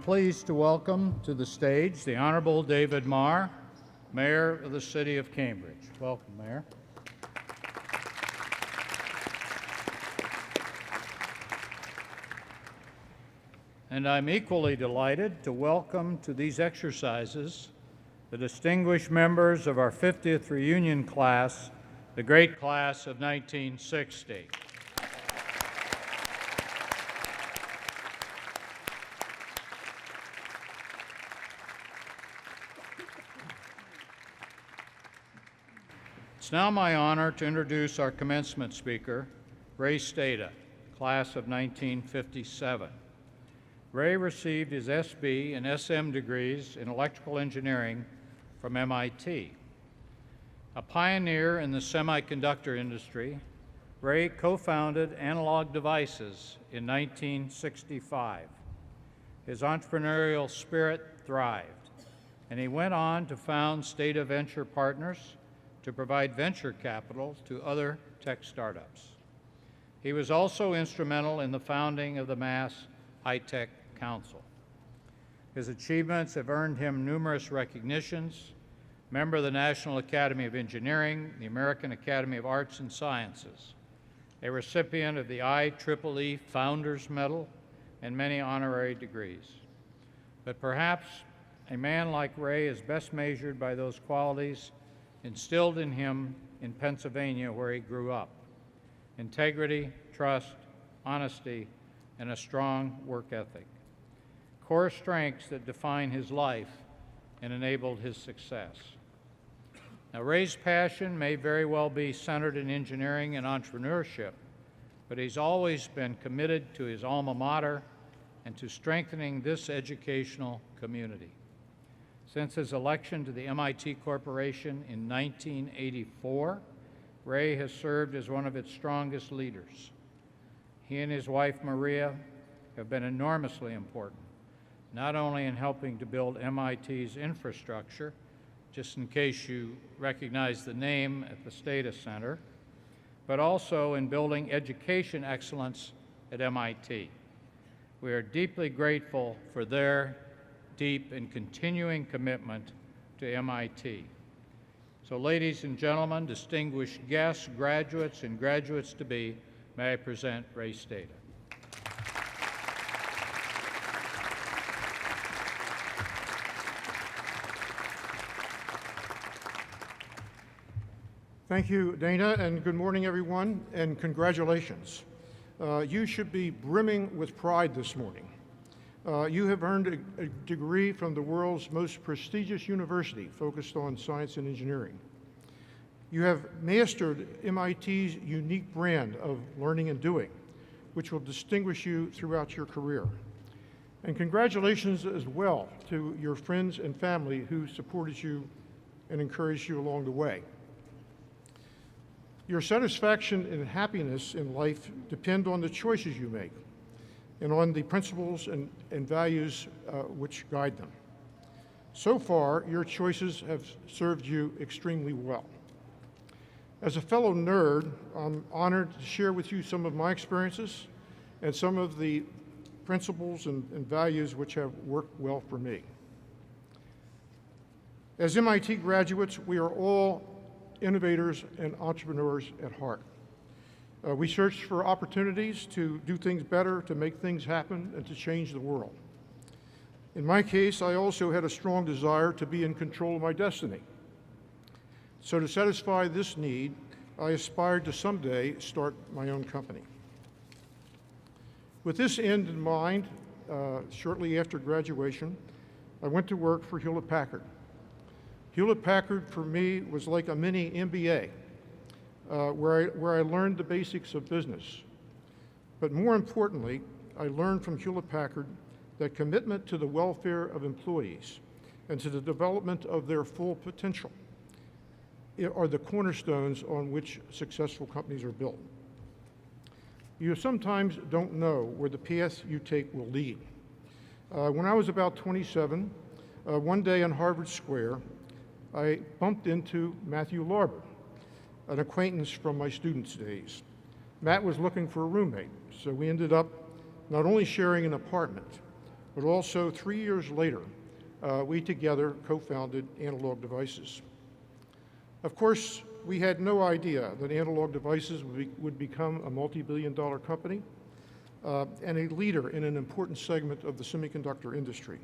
pleased to welcome to the stage the Honorable David Marr, Mayor of the City of Cambridge. Welcome, Mayor. And I'm equally delighted to welcome to these exercises the distinguished members of our 50th reunion class, the great class of 1960. It's now my honor to introduce our commencement speaker, Ray Stata, class of 1957. Ray received his SB and SM degrees in electrical engineering from MIT. A pioneer in the semiconductor industry, Ray co-founded Analog Devices in 1965. His entrepreneurial spirit thrived, and he went on to found Stata Venture Partners to provide venture capital to other tech startups. He was also instrumental in the founding of the Mass High-Tech Council. His achievements have earned him numerous recognitions: member of the National Academy of Engineering, the American Academy of Arts and Sciences, a recipient of the IEEE Founders Medal, and many honorary degrees. But perhaps a man like Ray is best measured by those qualities instilled in him in Pennsylvania, where he grew up: integrity, trust, honesty, and a strong work ethic. Core strengths that define his life and enabled his success. Now, Ray's passion may very well be centered in engineering and entrepreneurship, but he's always been committed to his alma mater and to strengthening this educational community. Since his election to the MIT Corporation in 1984, Ray has served as one of its strongest leaders. He and his wife, Maria, have been enormously important, not only in helping to build MIT's infrastructure, just in case you recognize the name at the Stata Center, but also in building education excellence at MIT. We are deeply grateful for their deep and continuing commitment to MIT. So, ladies and gentlemen, distinguished guests, graduates, and graduates-to-be, may I present Ray Stata. Thank you, Dana, and good morning, everyone, and congratulations. You should be brimming with pride this morning. You have earned a degree from the world's most prestigious university focused on science and engineering. You have mastered MIT's unique brand of learning and doing, which will distinguish you throughout your career. And congratulations as well to your friends and family who supported you and encouraged you along the way. Your satisfaction and happiness in life depend on the choices you make and on the principles and values which guide them. So far, your choices have served you extremely well. As a fellow nerd, I'm honored to share with you some of my experiences and some of the principles and values which have worked well for me. As MIT graduates, we are all innovators and entrepreneurs at heart. We search for opportunities to do things better, to make things happen, and to change the world. In my case, I also had a strong desire to be in control of my destiny. So to satisfy this need, I aspired to someday start my own company. With this end in mind, shortly after graduation, I went to work for Hewlett-Packard. Hewlett-Packard for me was like a mini MBA, where I learned the basics of business. But more importantly, I learned from Hewlett-Packard that commitment to the welfare of employees and to the development of their full potential are the cornerstones on which successful companies are built. You sometimes don't know where the path you take will lead. When I was about 27, one day on Harvard Square, I bumped into Matthew Larber, an acquaintance from my students' days. Matt was looking for a roommate, so we ended up not only sharing an apartment, but also 3 years later, we together co-founded Analog Devices. Of course, we had no idea that Analog Devices would become a multi-billion-dollar company and a leader in an important segment of the semiconductor industry.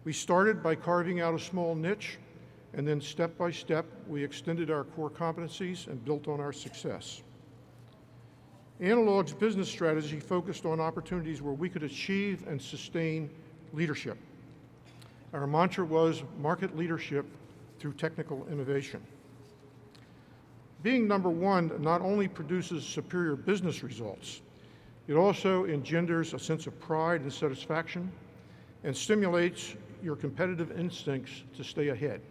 We started by carving out a small niche, and then step by step, we extended our core competencies and built on our success. Analog's business strategy focused on opportunities where we could achieve and sustain leadership. Our mantra was market leadership through technical innovation. Being number one not only produces superior business results, it also engenders a sense of pride and satisfaction and stimulates your competitive instincts to stay ahead.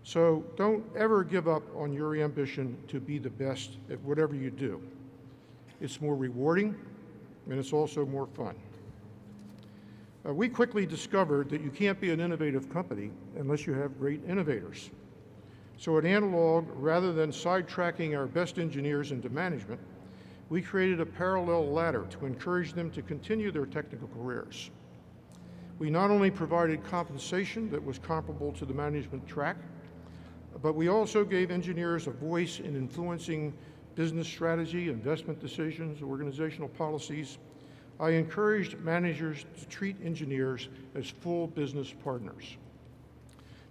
So don't ever give up on your ambition to be the best at whatever you do. It's more rewarding, and it's also more fun. We quickly discovered that you can't be an innovative company unless you have great innovators. So at Analog, rather than sidetracking our best engineers into management, we created a parallel ladder to encourage them to continue their technical careers. We not only provided compensation that was comparable to the management track, but we also gave engineers a voice in influencing business strategy, investment decisions, organizational policies. I encouraged managers to treat engineers as full business partners.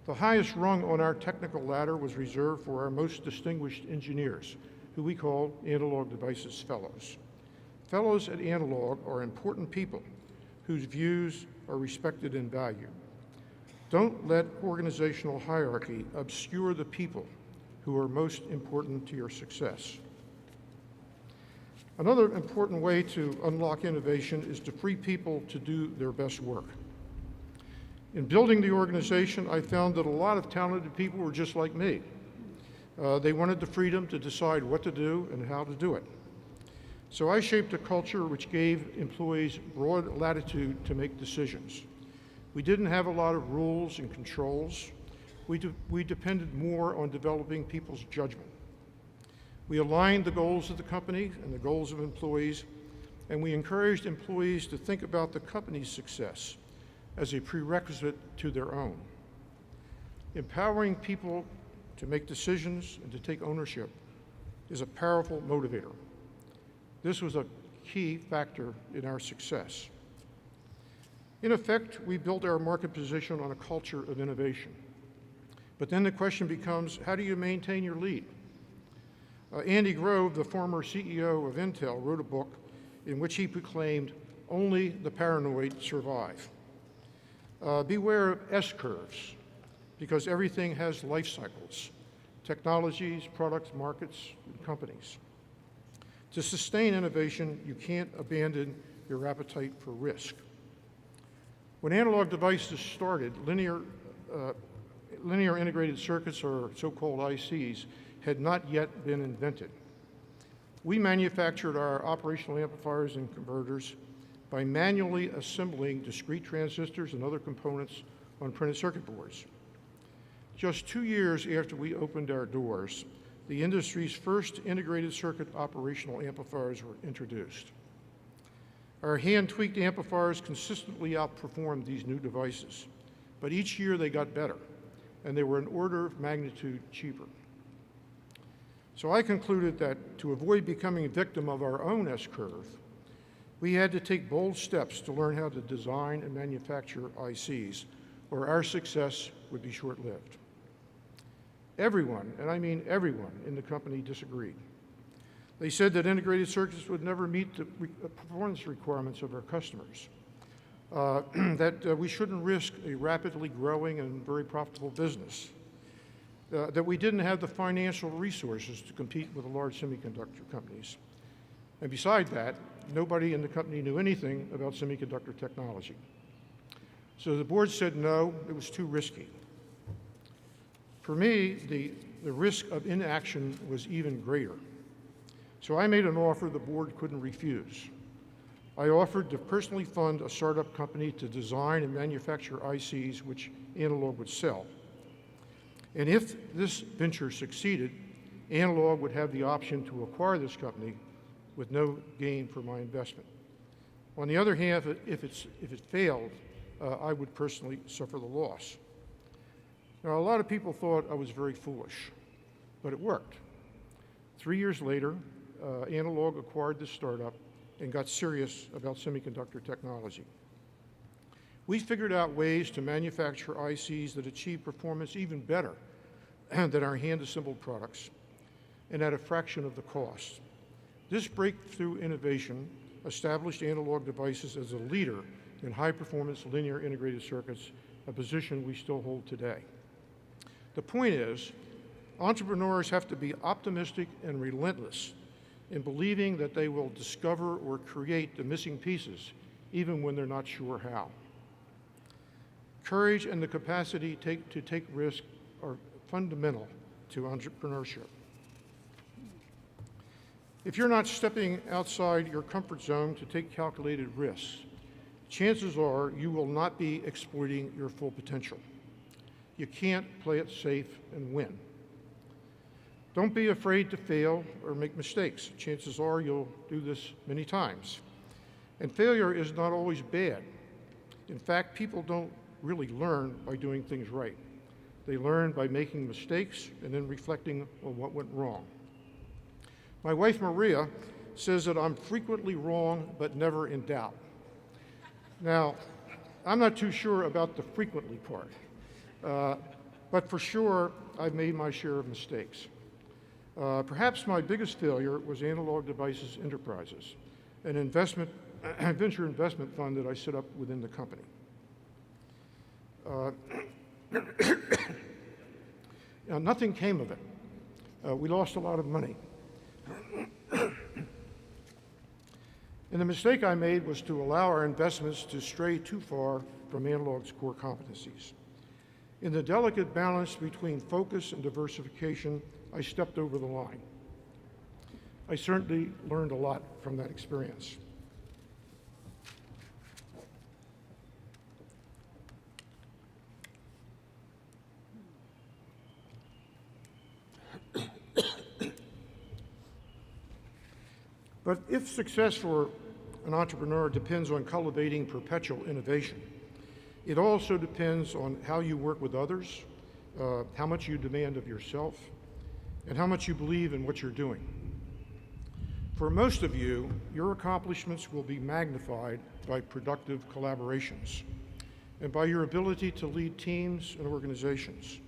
The highest rung on our technical ladder was reserved for our most distinguished engineers, who we call Analog Devices Fellows. Fellows at Analog are important people whose views are respected and valued. Don't let organizational hierarchy obscure the people who are most important to your success. Another important way to unlock innovation is to free people to do their best work. In building the organization, I found that a lot of talented people were just like me. They wanted the freedom to decide what to do and how to do it. So I shaped a culture which gave employees broad latitude to make decisions. We didn't have a lot of rules and controls. We depended more on developing people's judgment. We aligned the goals of the company and the goals of employees, and we encouraged employees to think about the company's success as a prerequisite to their own. Empowering people to make decisions and to take ownership is a powerful motivator. This was a key factor in our success. In effect, we built our market position on a culture of innovation. But then the question becomes, how do you maintain your lead? Andy Grove, the former CEO of Intel, wrote a book in which he proclaimed, "Only the paranoid survive." Beware of S-curves, because everything has life cycles: technologies, products, markets, and companies. To sustain innovation, you can't abandon your appetite for risk. When Analog Devices started, linear integrated circuits, or so-called ICs, had not yet been invented. We manufactured our operational amplifiers and converters by manually assembling discrete transistors and other components on printed circuit boards. Just 2 years after we opened our doors, the industry's first integrated circuit operational amplifiers were introduced. Our hand-tweaked amplifiers consistently outperformed these new devices, but each year they got better, and they were an order of magnitude cheaper. So I concluded that to avoid becoming a victim of our own S-curve, we had to take bold steps to learn how to design and manufacture ICs, or our success would be short-lived. Everyone, and I mean everyone, in the company disagreed. They said that integrated circuits would never meet the performance requirements of our customers, that we shouldn't risk a rapidly growing and very profitable business, that we didn't have the financial resources to compete with the large semiconductor companies. And beside that, nobody in the company knew anything about semiconductor technology. So the board said no, it was too risky. For me, the risk of inaction was even greater. So I made an offer the board couldn't refuse. I offered to personally fund a startup company to design and manufacture ICs which Analog would sell. And if this venture succeeded, Analog would have the option to acquire this company with no gain for my investment. On the other hand, if it failed, I would personally suffer the loss. Now, a lot of people thought I was very foolish, but it worked. 3 years later, Analog acquired this startup and got serious about semiconductor technology. We figured out ways to manufacture ICs that achieve performance even better than our hand-assembled products, and at a fraction of the cost. This breakthrough innovation established Analog Devices as a leader in high-performance linear integrated circuits, a position we still hold today. The point is, entrepreneurs have to be optimistic and relentless in believing that they will discover or create the missing pieces, even when they're not sure how. Courage and the capacity to take risks are fundamental to entrepreneurship. If you're not stepping outside your comfort zone to take calculated risks, chances are you will not be exploiting your full potential. You can't play it safe and win. Don't be afraid to fail or make mistakes. Chances are you'll do this many times. And failure is not always bad. In fact, people don't really learn by doing things right. They learn by making mistakes and then reflecting on what went wrong. My wife, Maria, says that I'm frequently wrong but never in doubt. Now, I'm not too sure about the frequently part, but for sure, I've made my share of mistakes. Perhaps my biggest failure was Analog Devices Enterprises, an venture investment fund that I set up within the company. Now, nothing came of it. We lost a lot of money. And the mistake I made was to allow our investments to stray too far from Analog's core competencies. In the delicate balance between focus and diversification, I stepped over the line. I certainly learned a lot from that experience. But if success for an entrepreneur depends on cultivating perpetual innovation, it also depends on how you work with others, how much you demand of yourself, and how much you believe in what you're doing. For most of you, your accomplishments will be magnified by productive collaborations and by your ability to lead teams and organizations.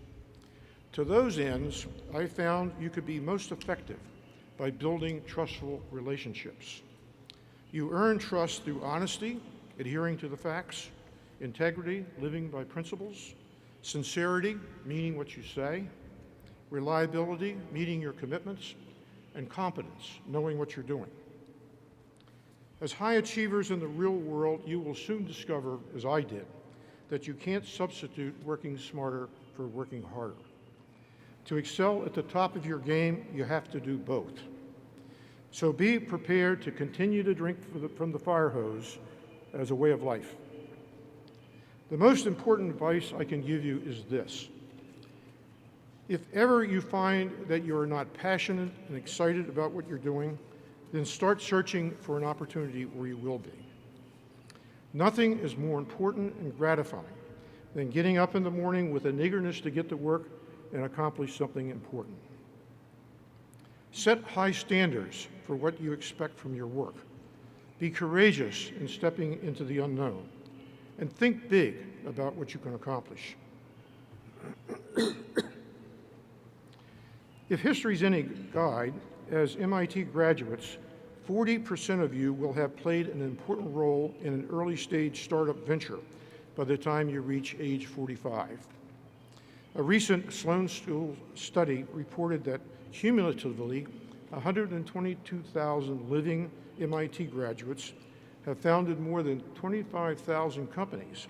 To those ends, I found you could be most effective by building trustful relationships. You earn trust through honesty, adhering to the facts, integrity, living by principles, sincerity, meaning what you say, reliability, meeting your commitments, and competence, knowing what you're doing. As high achievers in the real world, you will soon discover, as I did, that you can't substitute working smarter for working harder. To excel at the top of your game, you have to do both. So be prepared to continue to drink from the fire hose as a way of life. The most important advice I can give you is this. If ever you find that you are not passionate and excited about what you're doing, then start searching for an opportunity where you will be. Nothing is more important and gratifying than getting up in the morning with an eagerness to get to work and accomplish something important. Set high standards for what you expect from your work. Be courageous in stepping into the unknown, and think big about what you can accomplish. If history's any guide, as MIT graduates, 40% of you will have played an important role in an early stage startup venture by the time you reach age 45. A recent Sloan School study reported that cumulatively, 122,000 living MIT graduates have founded more than 25,000 companies,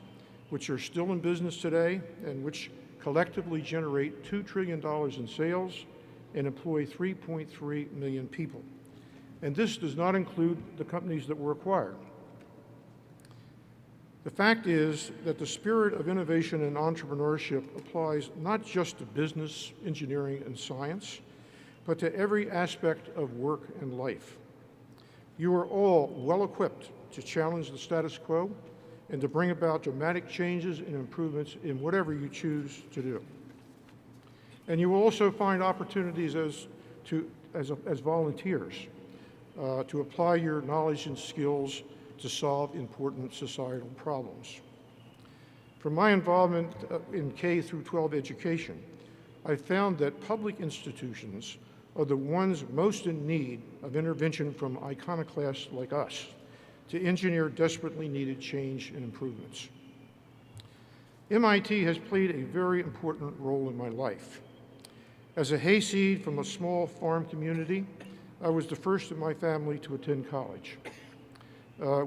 which are still in business today and which collectively generate $2 trillion in sales and employ 3.3 million people. And this does not include the companies that were acquired. The fact is that the spirit of innovation and entrepreneurship applies not just to business, engineering, and science, but to every aspect of work and life. You are all well equipped to challenge the status quo and to bring about dramatic changes and improvements in whatever you choose to do. And you will also find opportunities as volunteers to apply your knowledge and skills to solve important societal problems. From my involvement in K through 12 education, I found that public institutions are the ones most in need of intervention from iconoclasts like us to engineer desperately needed change and improvements. MIT has played a very important role in my life. As a hayseed from a small farm community, I was the first in my family to attend college.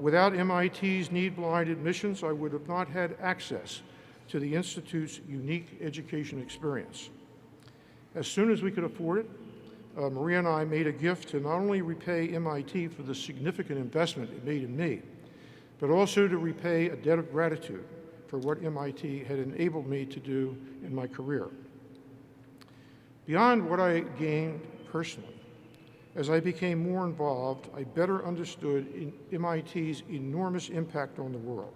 Without MIT's need-blind admissions, I would have not had access to the Institute's unique education experience. As soon as we could afford it, Maria and I made a gift to not only repay MIT for the significant investment it made in me, but also to repay a debt of gratitude for what MIT had enabled me to do in my career. Beyond what I gained personally, as I became more involved, I better understood MIT's enormous impact on the world,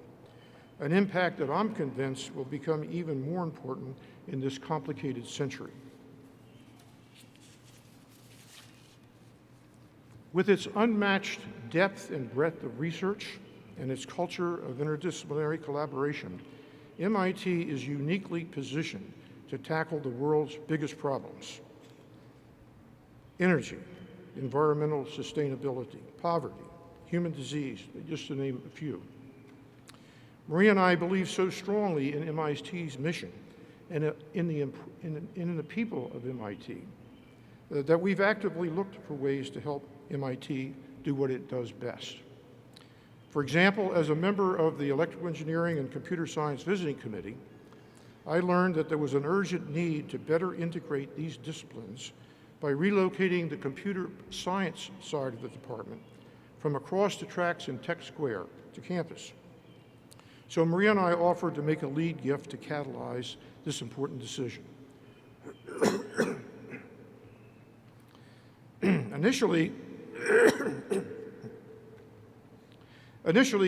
an impact that I'm convinced will become even more important in this complicated century. With its unmatched depth and breadth of research and its culture of interdisciplinary collaboration, MIT is uniquely positioned to tackle the world's biggest problems: energy, environmental sustainability, poverty, human disease, just to name a few. Maria and I believe so strongly in MIT's mission and in the people of MIT that we've actively looked for ways to help MIT do what it does best. For example, as a member of the Electrical Engineering and Computer Science Visiting Committee, I learned that there was an urgent need to better integrate these disciplines by relocating the computer science side of the department from across the tracks in Tech Square to campus. So Maria and I offered to make a lead gift to catalyze this important decision. Initially,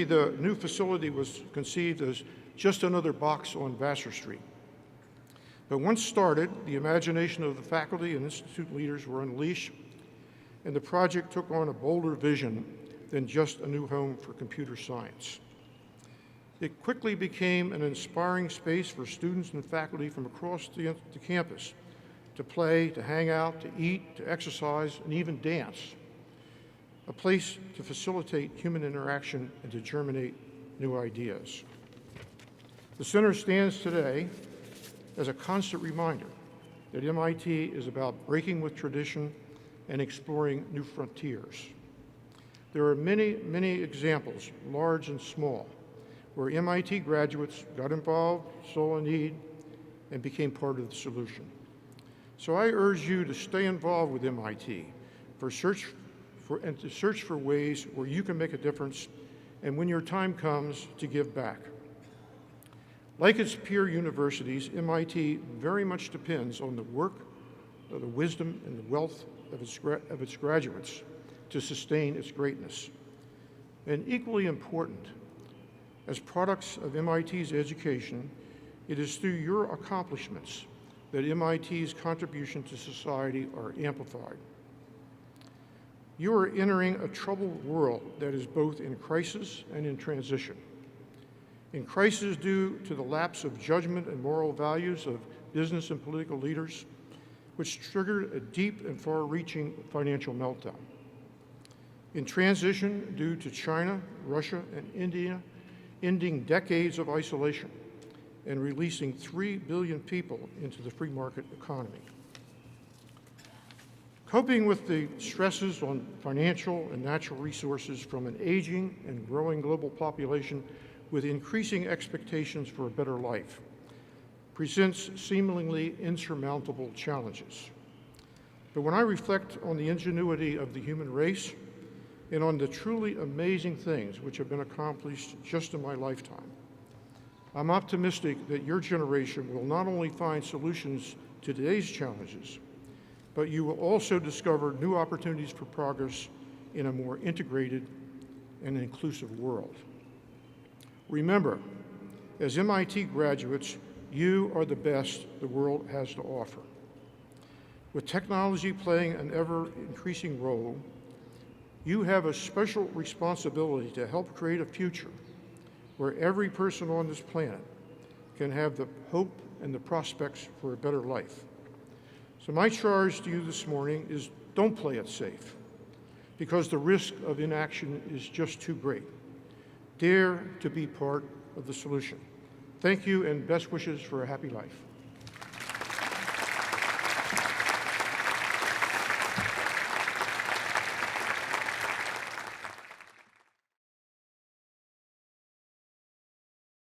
the new facility was conceived as just another box on Vassar Street. But once started, the imagination of the faculty and institute leaders were unleashed, and the project took on a bolder vision than just a new home for computer science. It quickly became an inspiring space for students and faculty from across the campus to play, to hang out, to eat, to exercise, and even dance. A place to facilitate human interaction and to germinate new ideas. The center stands today as a constant reminder that MIT is about breaking with tradition and exploring new frontiers. There are many, many examples, large and small, where MIT graduates got involved, saw a need, and became part of the solution. So I urge you to stay involved with MIT, to search for ways where you can make a difference, and when your time comes, to give back. Like its peer universities, MIT very much depends on the work, the wisdom, and the wealth of its graduates to sustain its greatness. And equally important, as products of MIT's education, it is through your accomplishments that MIT's contribution to society are amplified. You are entering a troubled world that is both in crisis and in transition. In crisis due to the lapse of judgment and moral values of business and political leaders, which triggered a deep and far-reaching financial meltdown. In transition due to China, Russia, and India ending decades of isolation and releasing 3 billion people into the free market economy. Coping with the stresses on financial and natural resources from an aging and growing global population with increasing expectations for a better life presents seemingly insurmountable challenges. But when I reflect on the ingenuity of the human race and on the truly amazing things which have been accomplished just in my lifetime, I'm optimistic that your generation will not only find solutions to today's challenges, but you will also discover new opportunities for progress in a more integrated and inclusive world. Remember, as MIT graduates, you are the best the world has to offer. With technology playing an ever-increasing role, you have a special responsibility to help create a future where every person on this planet can have the hope and the prospects for a better life. So my charge to you this morning is don't play it safe, because the risk of inaction is just too great. Dare to be part of the solution. Thank you, and best wishes for a happy life.